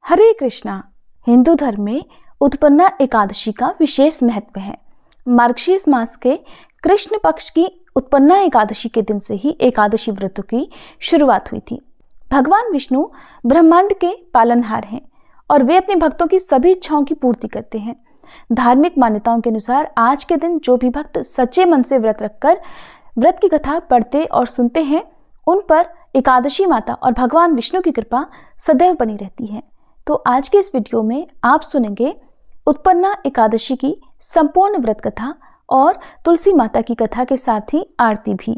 हरे कृष्णा। हिंदू धर्म में उत्पन्ना एकादशी का विशेष महत्व है। मार्गशीर्ष मास के कृष्ण पक्ष की उत्पन्ना एकादशी के दिन से ही एकादशी व्रतों की शुरुआत हुई थी। भगवान विष्णु ब्रह्मांड के पालनहार हैं और वे अपने भक्तों की सभी इच्छाओं की पूर्ति करते हैं। धार्मिक मान्यताओं के अनुसार आज के दिन जो भी भक्त सच्चे मन से व्रत रखकर व्रत की कथा पढ़ते और सुनते हैं, उन पर एकादशी माता और भगवान विष्णु की कृपा सदैव बनी रहती है। तो आज के इस वीडियो में आप सुनेंगे उत्पन्ना एकादशी की संपूर्ण व्रत कथा और तुलसी माता की कथा के साथ ही आरती भी।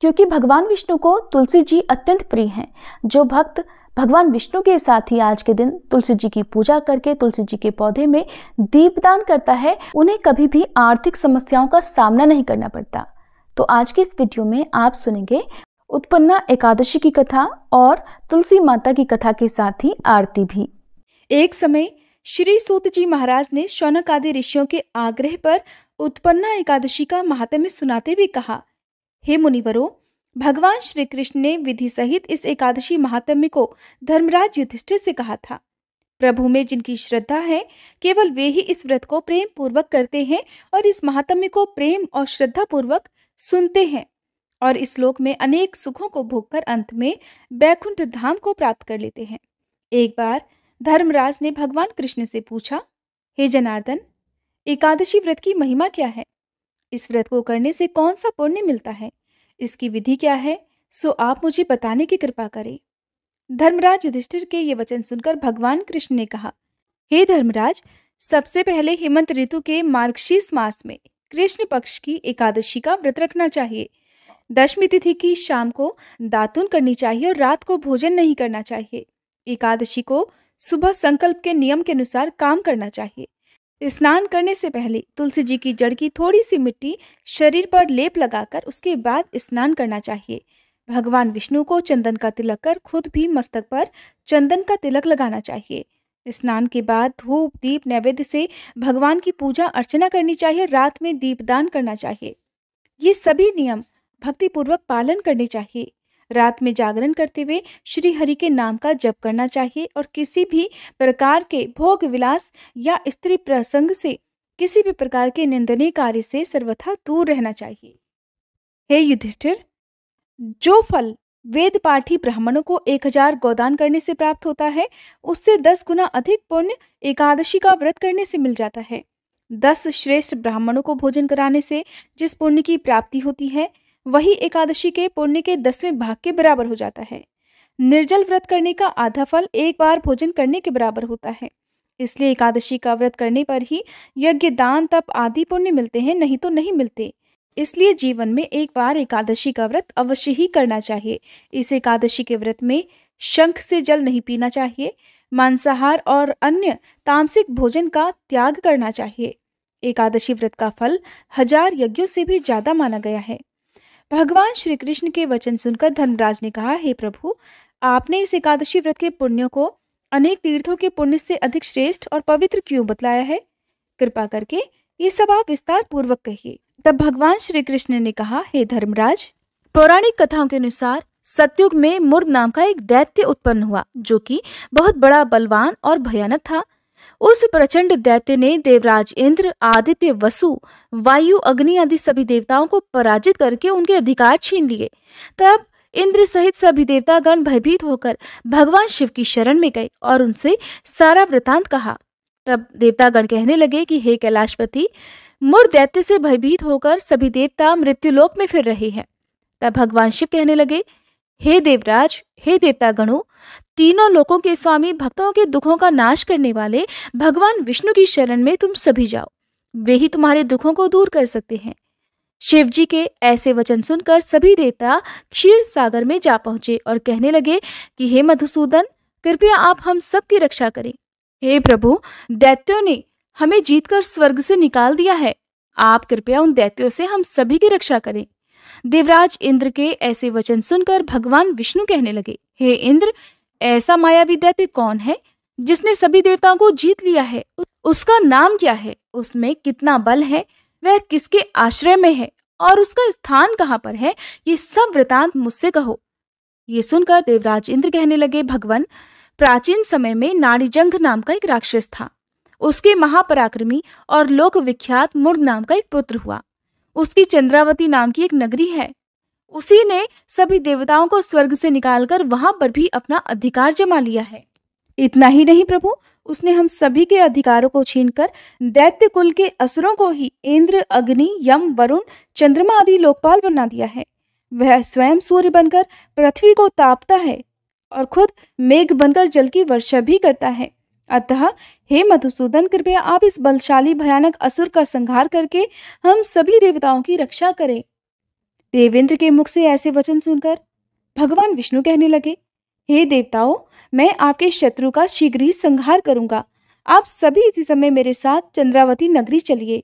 क्योंकि भगवान विष्णु को तुलसी जी अत्यंत प्रिय हैं। जो भक्त भगवान विष्णु के साथ ही आज के दिन तुलसी जी की पूजा करके तुलसी जी के पौधे में दीपदान करता है, उन्हें कभी भी आर्थिक समस्याओं का सामना नहीं करना पड़ता। तो आज के इस वीडियो में आप सुनेंगे उत्पन्ना एकादशी की कथा और तुलसी माता की कथा के साथ ही आरती भी। एक समय श्री सूत जी महाराज ने शौनक आदि ऋषियों के आग्रह पर उत्पन्ना एकादशी का महात्म्य सुनाते हुए कहा, हे मुनिवरों, भगवान श्री कृष्ण ने विधि सहित इस एकादशी महात्म्य को धर्मराज युधिष्ठिर से कहा था। प्रभु में जिनकी श्रद्धा है, केवल वे ही इस व्रत को प्रेम पूर्वक करते हैं और इस महात्म्य को प्रेम और श्रद्धा पूर्वक सुनते हैं और इस लोक में अनेक सुखों को भोगकर अंत में बैकुंठ धाम को प्राप्त कर लेते हैं। एक बार धर्मराज ने भगवान कृष्ण से पूछा, हे जनार्दन, एकादशी व्रत की महिमा क्या है? इस व्रत को करने से कौन सा पुण्य मिलता है? इसकी विधि क्या है? सो आप मुझे बताने की कृपा करें। धर्मराज युधिष्ठिर के ये वचन सुनकर भगवान कृष्ण ने कहा, हे धर्मराज, सबसे पहले हेमंत ऋतु के मार्गशीर्ष मास में कृष्ण पक्ष की एकादशी का व्रत रखना चाहिए। दशमी तिथि की शाम को दातुन करनी चाहिए और रात को भोजन नहीं करना चाहिए। एकादशी को सुबह संकल्प के नियम के अनुसार काम करना चाहिए। स्नान करने से पहले तुलसी जी की जड़ की थोड़ी सी मिट्टी शरीर पर लेप लगाकर उसके बाद स्नान करना चाहिए। भगवान विष्णु को चंदन का तिलक कर खुद भी मस्तक पर चंदन का तिलक लगाना चाहिए। स्नान के बाद धूप दीप नैवेद्य से भगवान की पूजा अर्चना करनी चाहिए। रात में दीपदान करना चाहिए। ये सभी नियम भक्ति पूर्वक पालन करने चाहिए। रात में जागरण करते हुए श्री हरि के नाम का जप करना चाहिए और किसी भी प्रकार के भोग विलास या स्त्री प्रसंग से, किसी भी प्रकार के निंदनीय कार्य से सर्वथा दूर रहना चाहिए। हे युधिष्ठिर, जो फल वेद पाठी ब्राह्मणों को 1000 गोदान करने से प्राप्त होता है, उससे 10 गुना अधिक पुण्य एकादशी का व्रत करने से मिल जाता है। 10 श्रेष्ठ ब्राह्मणों को भोजन कराने से जिस पुण्य की प्राप्ति होती है, वही एकादशी के पुण्य के 10वें भाग के बराबर हो जाता है। निर्जल व्रत करने का आधा फल एक बार भोजन करने के बराबर होता है। इसलिए एकादशी का व्रत करने पर ही यज्ञ दान तप आदि पुण्य मिलते हैं, नहीं तो नहीं मिलते। इसलिए जीवन में एक बार एकादशी का व्रत अवश्य ही करना चाहिए। इस एकादशी के व्रत में शंख से जल नहीं पीना चाहिए। मांसाहार और अन्य तामसिक भोजन का त्याग करना चाहिए। एकादशी व्रत का फल 1000 यज्ञों से भी ज्यादा माना गया है। भगवान श्री कृष्ण के वचन सुनकर धर्मराज ने कहा, हे प्रभु, आपने इस एकादशी व्रत के पुण्यों को अनेक तीर्थों के पुण्य से अधिक श्रेष्ठ और पवित्र क्यों बतलाया है? कृपा करके ये सब आप विस्तार पूर्वक कहिए। तब भगवान श्री कृष्ण ने कहा, हे धर्मराज, पौराणिक कथाओं के अनुसार सतयुग में मुर्द नाम का एक दैत्य उत्पन्न हुआ, जो कि बहुत बड़ा बलवान और भयानक था। उस प्रचंड दैत्य ने देवराज इंद्र, आदित्य, वसु, वायु, अग्नि आदि सभी देवताओं को पराजित करके उनके अधिकार छीन लिए। तब इंद्र सहित सभी देवतागण भयभीत होकर भगवान शिव की शरण में गए और उनसे सारा वृतांत कहा। तब देवतागण कहने लगे कि हे कैलाशपति, मुर्द दैत्य से भयभीत होकर सभी देवता मृत्युलोक में फिर रहे हैं। तब भगवान शिव कहने लगे, हे देवराज, हे देवतागणों, तीनों लोकों के स्वामी, भक्तों के दुखों का नाश करने वाले भगवान विष्णु की शरण में तुम सभी जाओ। वे ही तुम्हारे दुखों को दूर कर सकते हैं। शिव जी के ऐसे वचन सुनकर सभी देवता क्षीर सागर में जा पहुंचे और कहने लगे कि हे मधुसूदन, कृपया आप हम सब की रक्षा करें। हे प्रभु, दैत्यों ने हमें जीतकर स्वर्ग से निकाल दिया है। आप कृपया उन दैत्यों से हम सभी की रक्षा करें। देवराज इंद्र के ऐसे वचन सुनकर भगवान विष्णु कहने लगे, हे इंद्र, ऐसा मायावी दैत्य कौन है जिसने सभी देवताओं को जीत लिया है? उसका नाम क्या है? उसमें कितना बल है? वह किसके आश्रय में है और उसका स्थान कहाँ पर है? ये सब वृतांत मुझसे कहो। ये सुनकर देवराज इंद्र कहने लगे, भगवान, प्राचीन समय में नाड़ीजंघ नाम का एक राक्षस था। उसके महापराक्रमी और लोक विख्यात मुर नाम का एक पुत्र हुआ। उसकी चंद्रावती नाम की एक नगरी है। उसी ने सभी देवताओं को स्वर्ग से निकालकर वहां पर भी अपना अधिकार जमा लिया है। इतना ही नहीं प्रभु, उसने हम सभी के अधिकारों को छीनकर दैत्य कुल के असुरों को ही इंद्र, अग्नि, यम, वरुण, चंद्रमा आदि लोकपाल बना दिया है। वह स्वयं सूर्य बनकर पृथ्वी को तापता है और खुद मेघ बनकर जल की वर्षा भी करता है। अतः हे मधुसूदन, कृपया आप इस बलशाली भयानक असुर का संहार करके हम सभी देवताओं की रक्षा करें। देवेंद्र के मुख से ऐसे वचन सुनकर भगवान विष्णु कहने लगे, हे देवताओं, मैं आपके शत्रु का शीघ्र ही संहार करूंगा। आप सभी इसी समय मेरे साथ चंद्रावती नगरी चलिए।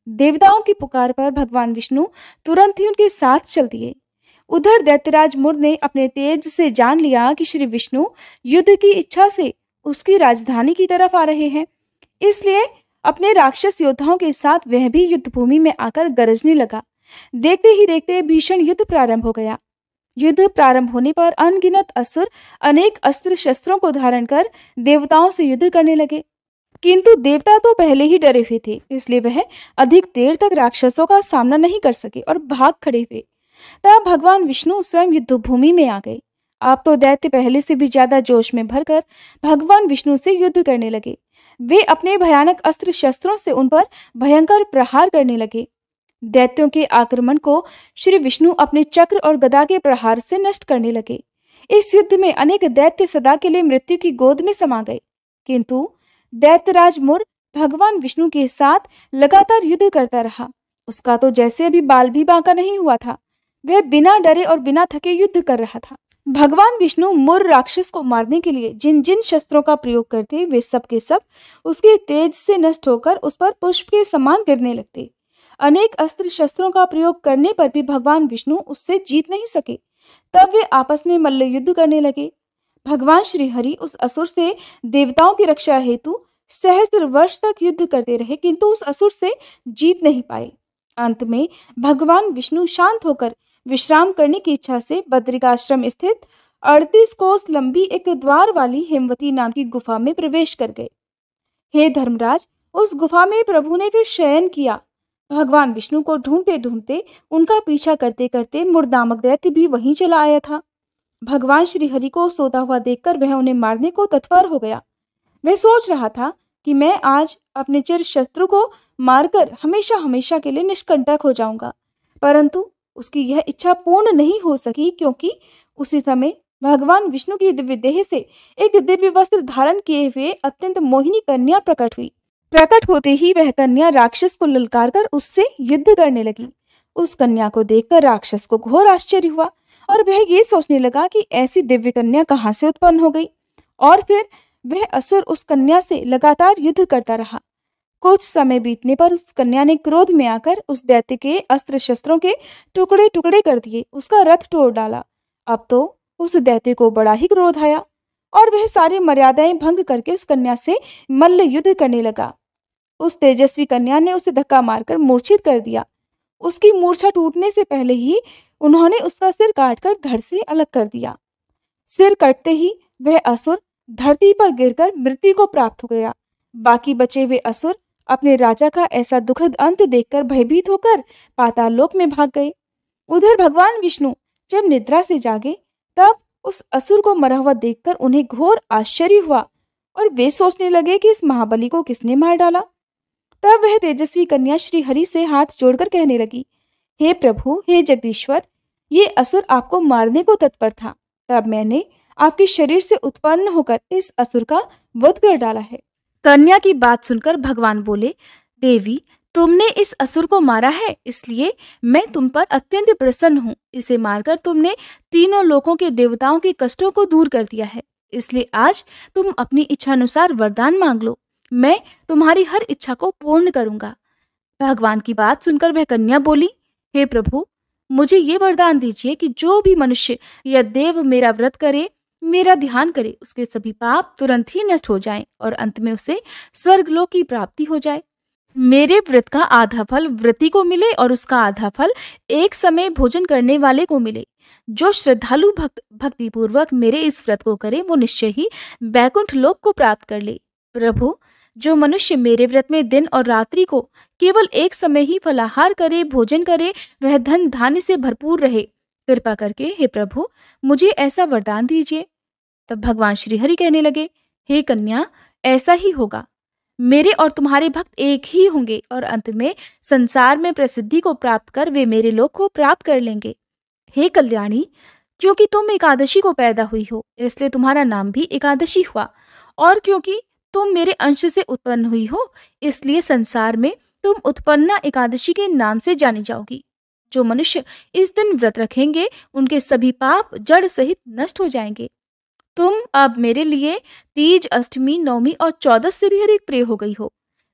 देवताओं की पुकार पर भगवान विष्णु तुरंत ही उनके साथ चल दिए। उधर दैत्यराज मुर ने अपने तेज से जान लिया कि श्री विष्णु युद्ध की इच्छा से उसकी राजधानी की तरफ आ रहे हैं, इसलिए अपने राक्षस योद्धाओं के साथ वह भी युद्ध भूमि में आकर गरजने लगा। देखते ही देखते भीषण युद्ध प्रारंभ हो गया। युद्ध प्रारंभ होने पर अनगिनत असुर अनेक अस्त्र शस्त्रों को धारण कर देवताओं से युद्ध करने लगे, किंतु देवता तो पहले ही डरे हुए थे, इसलिए वह अधिक देर तक राक्षसों का सामना नहीं कर सके और भाग खड़े हुए। तब भगवान विष्णु स्वयं युद्ध भूमि में आ गए। अब तो दैत्य पहले से भी ज्यादा जोश में भरकर भगवान विष्णु से युद्ध करने लगे। वे अपने भयानक अस्त्र शस्त्रों से उन पर भयंकर प्रहार करने लगे। दैत्यों के आक्रमण को श्री विष्णु अपने चक्र और गदा के प्रहार से नष्ट करने लगे। इस युद्ध में अनेक दैत्य सदा के लिए मृत्यु की गोद में समा गए, किंतु दैत्यराज मुर भगवान विष्णु के साथ लगातार युद्ध करता रहा। उसका तो जैसे अभी बाल भी बांका नहीं हुआ था। वह बिना डरे और बिना थके युद्ध कर रहा था। भगवान विष्णु मुर राक्षस को मारने के लिए जिन जिन शस्त्रों का प्रयोग करते, वे सब के सब उसके तेज से नष्ट होकर उस पर पुष्प के समान गिरने लगते। अनेक अस्त्र शस्त्रों का प्रयोग करने पर भी भगवान विष्णु उससे जीत नहीं सके। तब वे आपस में मल्ल युद्ध करने लगे। भगवान श्री हरि उस असुर से देवताओं की रक्षा हेतु सहस्त्र वर्ष तक युद्ध करते रहे, किंतु उस असुर से जीत नहीं पाए। अंत में भगवान विष्णु शांत होकर विश्राम करने की इच्छा से बद्रिकाश्रम स्थित 38 कोस लंबी एक द्वार वाली हेमवती नाम की गुफा में प्रवेश कर गए। हे धर्मराज, उस गुफा में प्रभु ने फिर शयन किया। भगवान विष्णु को ढूंढते ढूंढते, उनका पीछा करते करते मुर नामक दैत्य भी वहीं चला आया था। भगवान श्री हरि को सोता हुआ देखकर वह उन्हें मारने को तत्पर हो गया। वह सोच रहा था कि मैं आज अपने चिर शत्रु को मारकर हमेशा हमेशा के लिए निष्कंटक हो जाऊंगा, परंतु उसकी यह इच्छा पूर्ण नहीं हो सकी, क्योंकि उसी समय भगवान विष्णु की दिव्य देह से एक दिव्य वस्त्र धारण किए हुए अत्यंत मोहिनी कन्या प्रकट हुई। प्रकट होते ही वह कन्या राक्षस को ललकार कर उससे युद्ध करने लगी। उस कन्या को देखकर राक्षस को घोर आश्चर्य हुआ और वह ये सोचने लगा कि ऐसी दिव्य कन्या कहाँ से उत्पन्न हो गई, और फिर वह असुर उस कन्या से लगातार युद्ध करता रहा। कुछ समय बीतने पर उस कन्या ने क्रोध में आकर उस दैत्य के अस्त्र शस्त्रों के टुकड़े टुकड़े कर दिए, उसका रथ तोड़ डाला। अब तो उस दैत्य को बड़ा ही क्रोध आया और वह सारी मर्यादाएं भंग करके उस कन्या से मल्ल युद्ध करने लगा। उस तेजस्वी कन्या ने उसे धक्का मारकर मूर्छित कर दिया। उसकी मूर्छा टूटने से पहले ही उन्होंने उसका सिर काटकर धड़ से अलग कर दिया। सिर कटते ही वह असुर धरती पर गिरकर मृत्यु को प्राप्त हो गया। बाकी बचे हुए असुर अपने राजा का ऐसा दुखद अंत देखकर भयभीत होकर पाताल लोक में भाग गए। उधर भगवान विष्णु जब निद्रा से जागे, तब उस असुर को मरा हुआ देखकर उन्हें घोर आश्चर्य हुआ और वे सोचने लगे कि इस महाबली को किसने मार डाला। तब वह तेजस्वी कन्या श्री हरि से हाथ जोड़कर कहने लगी, हे प्रभु, हे जगदीश्वर, ये असुर आपको मारने को तत्पर था। तब मैंने आपके शरीर से उत्पन्न होकर इस असुर का वध कर डाला है। कन्या की बात सुनकर भगवान बोले, देवी, तुमने इस असुर को मारा है, इसलिए मैं तुम पर अत्यंत प्रसन्न हूँ। इसे मारकर तुमने तीनों लोकों के देवताओं के कष्टों को दूर कर दिया है, इसलिए आज तुम अपनी इच्छानुसार वरदान मांग लो, मैं तुम्हारी हर इच्छा को पूर्ण करूंगा। भगवान की बात सुनकर वह कन्या बोली, हे प्रभु, मुझे ये वरदान दीजिए कि जो भी मनुष्य या देव मेरा व्रत करे, मेरा ध्यान करे, उसके सभी पाप तुरंत ही नष्ट हो जाएं और अंत में उसे स्वर्गलोक की प्राप्ति हो जाए। मेरे व्रत का आधा फल व्रती को मिले और उसका आधा फल एक समय भोजन करने वाले को मिले। जो श्रद्धालु भक्ति पूर्वक मेरे इस व्रत को करे वो निश्चय ही बैकुंठ लोक को प्राप्त कर ले। प्रभु, जो मनुष्य मेरे व्रत में दिन और रात्रि को केवल एक समय ही फलाहार करे, भोजन करे, वह धन धान्य से भरपूर रहे। कृपा करके हे प्रभु मुझे ऐसा वरदान दीजिए। तब भगवान श्री हरि कहने लगे, हे कन्या, ऐसा ही होगा। मेरे और तुम्हारे भक्त एक ही होंगे और अंत में संसार में प्रसिद्धि को प्राप्त कर वे मेरे लोक को प्राप्त कर लेंगे। हे कल्याणी, क्योंकि तुम एकादशी को पैदा हुई हो इसलिए तुम्हारा नाम भी एकादशी हुआ, और क्योंकि तुम मेरे अंश से उत्पन्न हुई हो इसलिए संसार में तुम उत्पन्ना एकादशी के नाम से जानी जाओगी। जो मनुष्य इस दिन व्रत रखेंगे उनके सभी पाप जड़ सहित नष्ट हो जाएंगे। तुम अब मेरे लिए तीज, अष्टमी, नवमी और 14 से भी अधिक प्रिय हो गई हो।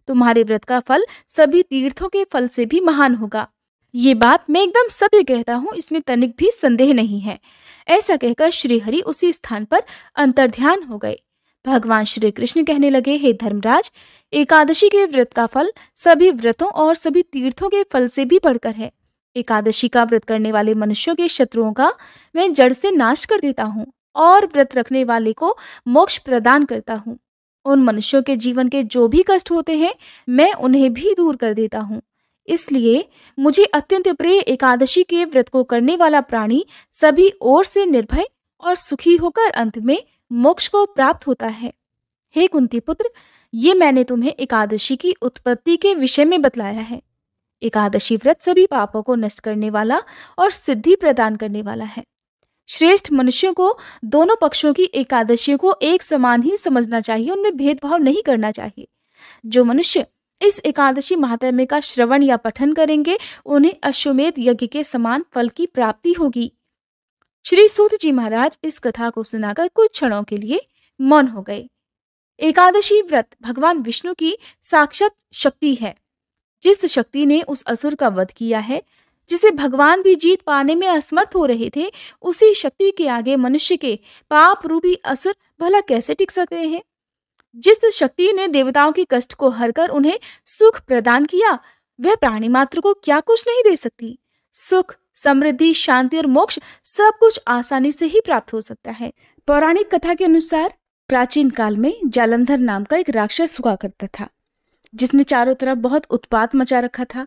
तुम्हारे व्रत का फल सभी तीर्थों के फल से भी महान होगा। ये बात मैं एकदम सत्य कहता हूँ, इसमें तनिक भी संदेह नहीं है। ऐसा कहकर श्री हरि उसी स्थान पर अंतर्ध्यान हो गए। भगवान श्री कृष्ण कहने लगे, हे धर्मराज, एकादशी के व्रत का फल सभी व्रतों और सभी तीर्थों के फल से भी बढ़कर है। एकादशी का व्रत करने वाले मनुष्यों के शत्रुओं का मैं जड़ से नाश कर देता हूँ और व्रत रखने वाले को मोक्ष प्रदान करता हूँ। उन मनुष्यों के जीवन के जो भी कष्ट होते हैं मैं उन्हें भी दूर कर देता हूँ। इसलिए मुझे अत्यंत प्रिय एकादशी के व्रत को करने वाला प्राणी सभी ओर से निर्भय और सुखी होकर अंत में मोक्ष को प्राप्त होता है। हे कुंती पुत्र, ये मैंने तुम्हें एकादशी की उत्पत्ति के विषय में बतलाया है। एकादशी व्रत सभी पापों को नष्ट करने वाला और सिद्धि प्रदान करने वाला है। श्रेष्ठ मनुष्यों को दोनों पक्षों की एकादशियों को एक समान ही समझना चाहिए, उनमें भेदभाव नहीं करना चाहिए। जो मनुष्य इस एकादशी महात्म्य का श्रवण या पठन करेंगे उन्हें अश्वमेध यज्ञ के समान फल की प्राप्ति होगी। श्री सूत जी महाराज इस कथा को सुनाकर कुछ क्षणों के लिए मौन हो गए। एकादशी व्रत भगवान विष्णु की साक्षात शक्ति है। जिस शक्ति ने उस असुर का वध किया है, जिसे भगवान भी जीत पाने में असमर्थ हो रहे थे, उसी शक्ति के आगे मनुष्य के पाप रूपी असुर भला कैसे टिक सकते हैं। जिस शक्ति ने देवताओं के कष्ट को हरकर उन्हें सुख प्रदान किया, वह प्राणी मात्र को क्या कुछ नहीं दे सकती। सुख, समृद्धि, शांति और मोक्ष सब कुछ आसानी से ही प्राप्त हो सकता है। पौराणिक कथा के अनुसार प्राचीन काल में जालंधर नाम का एक राक्षस हुआ करता था, जिसने चारों तरफ बहुत उत्पात मचा रखा था।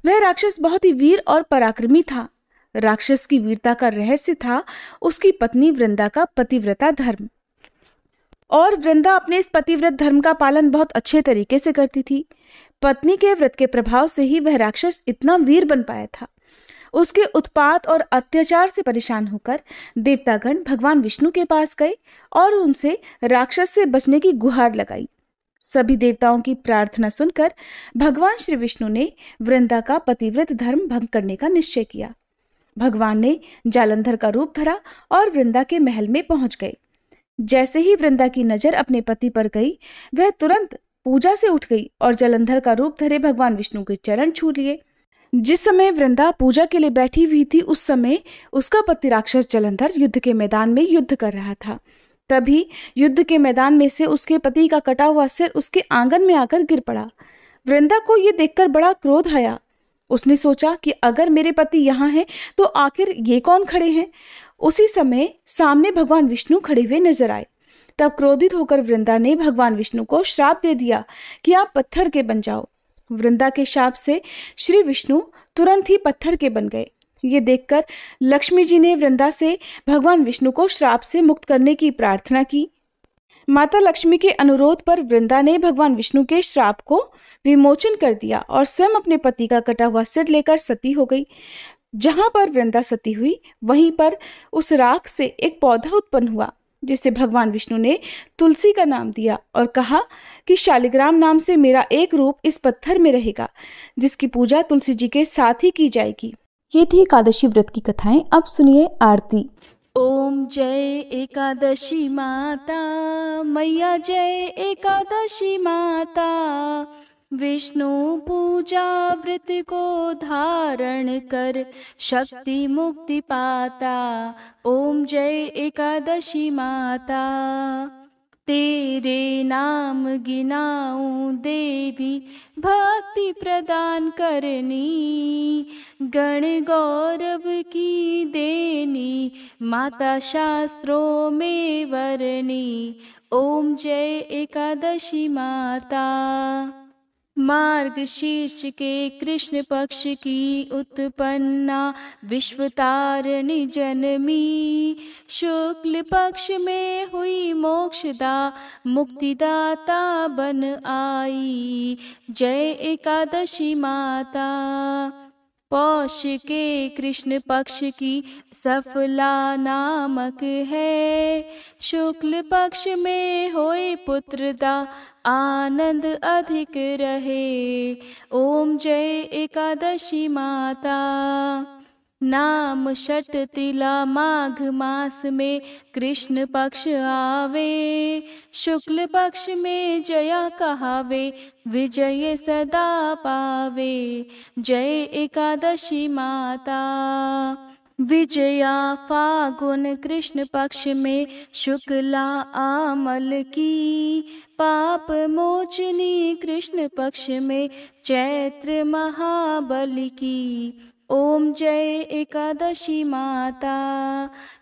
वह राक्षस बहुत ही वीर और पराक्रमी था। राक्षस की वीरता का रहस्य था उसकी पत्नी वृंदा का पतिव्रता धर्म, और वृंदा अपने इस पतिव्रत धर्म का पालन बहुत अच्छे तरीके से करती थी। पत्नी के व्रत के प्रभाव से ही वह राक्षस इतना वीर बन पाया था। उसके उत्पात और अत्याचार से परेशान होकर देवतागण भगवान विष्णु के पास गए और उनसे राक्षस से बचने की गुहार लगाई। सभी देवताओं की प्रार्थना सुनकर भगवान श्री विष्णु ने वृंदा का पतिव्रत धर्म भंग करने का निश्चय किया। भगवान ने जालंधर का रूप धरा और वृंदा के महल में पहुंच गए। जैसे ही वृंदा की नजर अपने पति पर गई, वह तुरंत पूजा से उठ गई और जालंधर का रूप धरे भगवान विष्णु के चरण छू लिए। जिस समय वृंदा पूजा के लिए बैठी हुई थी, उस समय उसका पति राक्षस जालंधर युद्ध के मैदान में युद्ध कर रहा था। तभी युद्ध के मैदान में से उसके पति का कटा हुआ सिर उसके आंगन में आकर गिर पड़ा। वृंदा को यह देखकर बड़ा क्रोध आया। उसने सोचा कि अगर मेरे पति यहाँ हैं तो आखिर ये कौन खड़े हैं। उसी समय सामने भगवान विष्णु खड़े हुए नजर आए। तब क्रोधित होकर वृंदा ने भगवान विष्णु को श्राप दे दिया कि आप पत्थर के बन जाओ। वृंदा के शाप से श्री विष्णु तुरंत ही पत्थर के बन गए। ये देखकर लक्ष्मी जी ने वृंदा से भगवान विष्णु को श्राप से मुक्त करने की प्रार्थना की। माता लक्ष्मी के अनुरोध पर वृंदा ने भगवान विष्णु के श्राप को विमोचन कर दिया और स्वयं अपने पति का कटा हुआ सिर लेकर सती हो गई। जहां पर वृंदा सती हुई, वहीं पर उस राख से एक पौधा उत्पन्न हुआ, जिसे भगवान विष्णु ने तुलसी का नाम दिया और कहा कि शालिग्राम नाम से मेरा एक रूप इस पत्थर में रहेगा, जिसकी पूजा तुलसी जी के साथ ही की जाएगी। ये थी एकादशी व्रत की कथाएं। अब सुनिए आरती। ओम जय एकादशी माता मैया, जय एकादशी माता। विष्णु पूजा व्रत को धारण कर शक्ति मुक्ति पाता। ओम जय एकादशी माता। तेरे नाम गिनाऊं देवी, भक्ति प्रदान करनी, गण गौरव की देनी, माता शास्त्रों में वरनी। ओम जय एकादशी माता। मार्गशीर्ष के कृष्ण पक्ष की उत्पन्ना, विश्वतारिणी जनमी, शुक्ल पक्ष में हुई मोक्षदा, मुक्तिदाता बन आई। जय एकादशी माता। पौष के कृष्ण पक्ष की सफला नामक है, शुक्ल पक्ष में होए पुत्रदा, आनंद अधिक रहे। ओम जय एकादशी माता। नाम षट तिला माघ मास में कृष्ण पक्ष आवे, शुक्ल पक्ष में जया कहावे, विजय सदा पावे। जय एकादशी माता। विजया फागुन कृष्ण पक्ष में शुक्ला आमल की, पाप मोचनी कृष्ण पक्ष में चैत्र महाबली की। ओम जय एकादशी माता।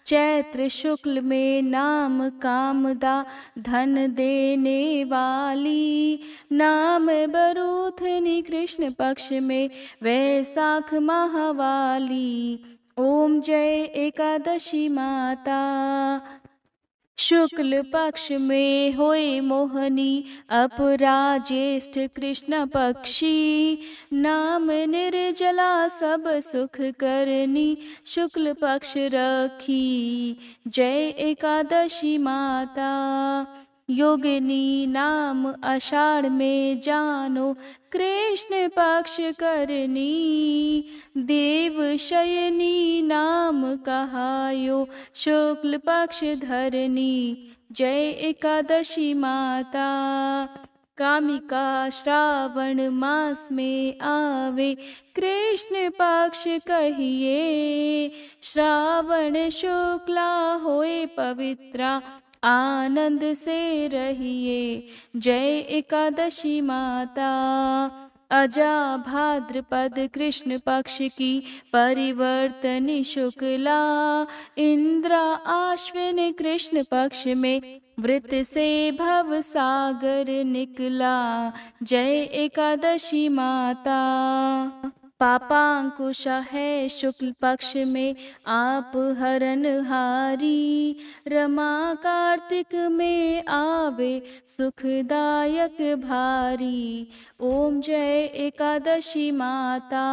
चैत्र शुक्ल में नाम कामदा, धन देने वाली, नाम बरूथनी कृष्ण पक्ष में वैशाख महावाली। ओम जय एकादशी माता। शुक्ल पक्ष में होए मोहनी, अपराजेष्ठ कृष्ण पक्षी, नाम निर्जला सब सुख करनी, शुक्ल पक्ष रखी। जय एकादशी माता। योगिनी नाम आषाढ़ में जानो, कृष्ण पक्ष करनी, देव शयनी नाम कहायो, शुक्ल पक्ष धरनी। जय एकादशी माता। कामिका श्रावण मास में आवे, कृष्ण पक्ष कहिए, श्रावण शुक्ला होए पवित्रा, आनंद से रहिए। जय एकादशी माता। अजा भाद्रपद कृष्ण पक्ष की परिवर्तनी शुक्ला, इंद्रा आश्विन कृष्ण पक्ष में वृत से भव सागर निकला। जय एकादशी माता। पापांकुशा है शुक्ल पक्ष में आप हरनहारी, रमा कार्तिक में आवे सुखदायक भारी। ओम जय एकादशी माता।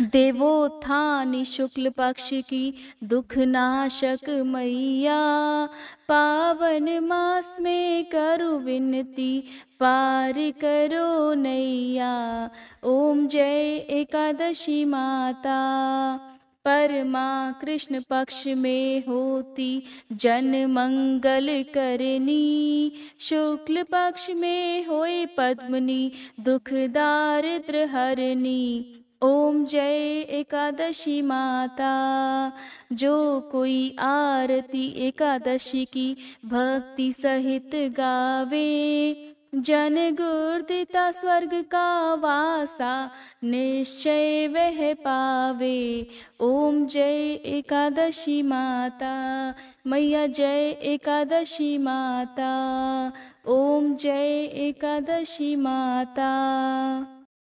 देवोत्थानी शुक्ल पक्ष की दुखनाशक मैया, पावन मास में करो विनती, पार करो नैया। ओम जय एकादशी माता। परमा कृष्ण पक्ष में होती, जन मंगल करनी, शुक्ल पक्ष में होए पद्मनी, दुख दारिद्र हरनी। ओम जय एकादशी माता। जो कोई आरती एकादशी की भक्ति सहित गावे, जन गुर्दिता स्वर्ग का वासा, निश्चय वह पावे। ओम जय एकादशी माता। मैया जय एकादशी माता। ओम जय एकादशी माता।